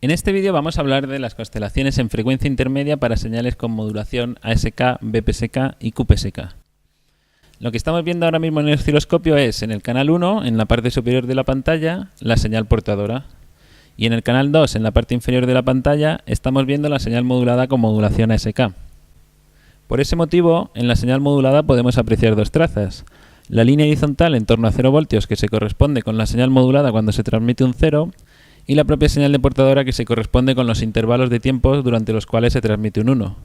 En este vídeo vamos a hablar de las constelaciones en frecuencia intermedia para señales con modulación ASK, BPSK y QPSK. Lo que estamos viendo ahora mismo en el osciloscopio es, en el canal 1, en la parte superior de la pantalla, la señal portadora. Y en el canal 2, en la parte inferior de la pantalla, estamos viendo la señal modulada con modulación ASK. Por ese motivo, en la señal modulada podemos apreciar dos trazas. La línea horizontal en torno a 0 voltios, que se corresponde con la señal modulada cuando se transmite un 0, y la propia señal de portadora, que se corresponde con los intervalos de tiempo durante los cuales se transmite un 1.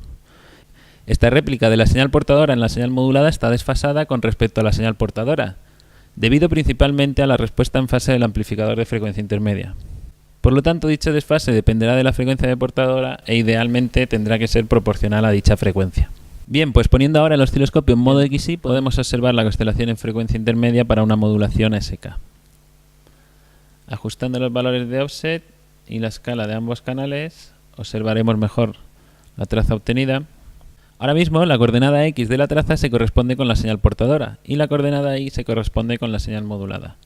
Esta réplica de la señal portadora en la señal modulada está desfasada con respecto a la señal portadora, debido principalmente a la respuesta en fase del amplificador de frecuencia intermedia. Por lo tanto, dicho desfase dependerá de la frecuencia de portadora e idealmente tendrá que ser proporcional a dicha frecuencia. Bien, pues poniendo ahora el osciloscopio en modo XY podemos observar la constelación en frecuencia intermedia para una modulación ASK. Ajustando los valores de offset y la escala de ambos canales, observaremos mejor la traza obtenida. Ahora mismo la coordenada X de la traza se corresponde con la señal portadora y la coordenada Y se corresponde con la señal modulada.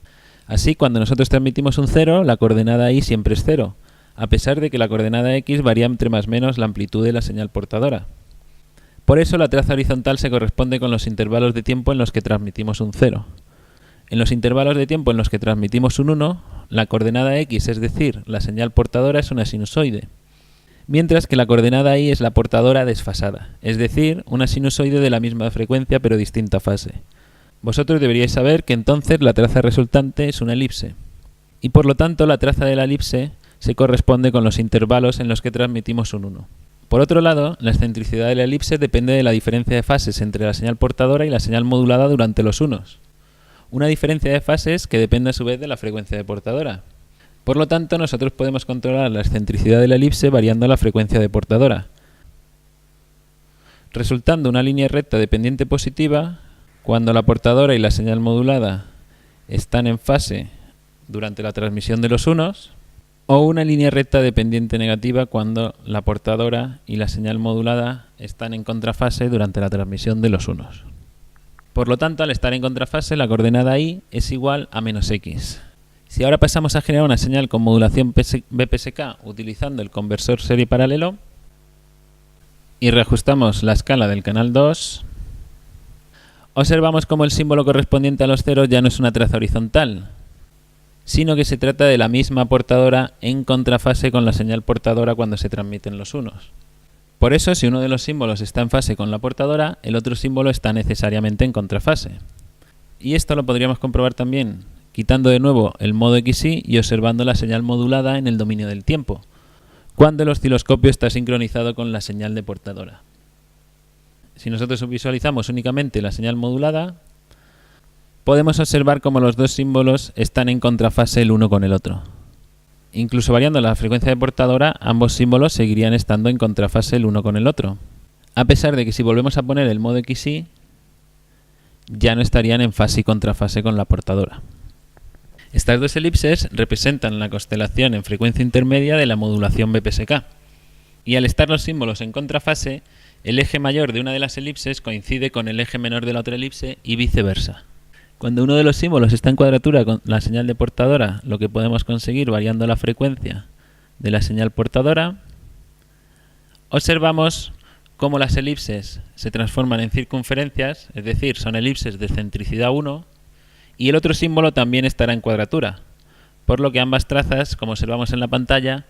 Así, cuando nosotros transmitimos un 0, la coordenada Y siempre es 0, a pesar de que la coordenada X varía entre más o menos la amplitud de la señal portadora. Por eso la traza horizontal se corresponde con los intervalos de tiempo en los que transmitimos un 0. En los intervalos de tiempo en los que transmitimos un 1, la coordenada X, es decir, la señal portadora, es una sinusoide, mientras que la coordenada Y es la portadora desfasada, es decir, una sinusoide de la misma frecuencia pero distinta fase. Vosotros deberíais saber que entonces la traza resultante es una elipse, y por lo tanto la traza de la elipse se corresponde con los intervalos en los que transmitimos un 1. Por otro lado, la excentricidad de la elipse depende de la diferencia de fases entre la señal portadora y la señal modulada durante los unos. Una diferencia de fases que depende a su vez de la frecuencia de portadora. Por lo tanto, nosotros podemos controlar la excentricidad de la elipse variando la frecuencia de portadora, resultando una línea recta de pendiente positiva cuando la portadora y la señal modulada están en fase durante la transmisión de los unos, o una línea recta de pendiente negativa cuando la portadora y la señal modulada están en contrafase durante la transmisión de los unos. Por lo tanto, al estar en contrafase, la coordenada Y es igual a menos X. Si ahora pasamos a generar una señal con modulación BPSK utilizando el conversor serie paralelo y reajustamos la escala del canal 2, observamos como el símbolo correspondiente a los ceros ya no es una traza horizontal, sino que se trata de la misma portadora en contrafase con la señal portadora cuando se transmiten los unos. Por eso, si uno de los símbolos está en fase con la portadora, el otro símbolo está necesariamente en contrafase. Y esto lo podríamos comprobar también quitando de nuevo el modo XY y observando la señal modulada en el dominio del tiempo, cuando el osciloscopio está sincronizado con la señal de portadora. Si nosotros visualizamos únicamente la señal modulada, podemos observar cómo los dos símbolos están en contrafase el uno con el otro. Incluso variando la frecuencia de portadora, ambos símbolos seguirían estando en contrafase el uno con el otro, a pesar de que si volvemos a poner el modo XY, ya no estarían en fase y contrafase con la portadora. Estas dos elipses representan la constelación en frecuencia intermedia de la modulación BPSK, y al estar los símbolos en contrafase, el eje mayor de una de las elipses coincide con el eje menor de la otra elipse y viceversa. Cuando uno de los símbolos está en cuadratura con la señal de portadora, lo que podemos conseguir variando la frecuencia de la señal portadora, observamos cómo las elipses se transforman en circunferencias, es decir, son elipses de centricidad 1, y el otro símbolo también estará en cuadratura, por lo que ambas trazas, como observamos en la pantalla,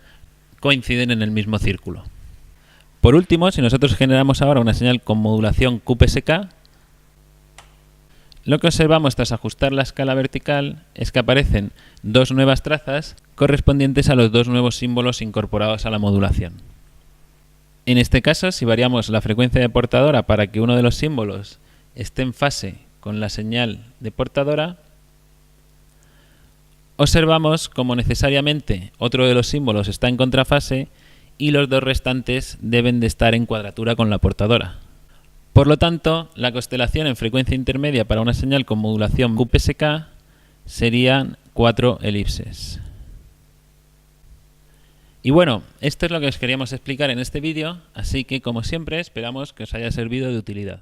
coinciden en el mismo círculo. Por último, si nosotros generamos ahora una señal con modulación QPSK, lo que observamos tras ajustar la escala vertical es que aparecen dos nuevas trazas correspondientes a los dos nuevos símbolos incorporados a la modulación. En este caso, si variamos la frecuencia de portadora para que uno de los símbolos esté en fase con la señal de portadora, observamos como necesariamente otro de los símbolos está en contrafase y los dos restantes deben de estar en cuadratura con la portadora. Por lo tanto, la constelación en frecuencia intermedia para una señal con modulación QPSK serían 4 elipses. Y bueno, esto es lo que os queríamos explicar en este vídeo, así que como siempre esperamos que os haya servido de utilidad.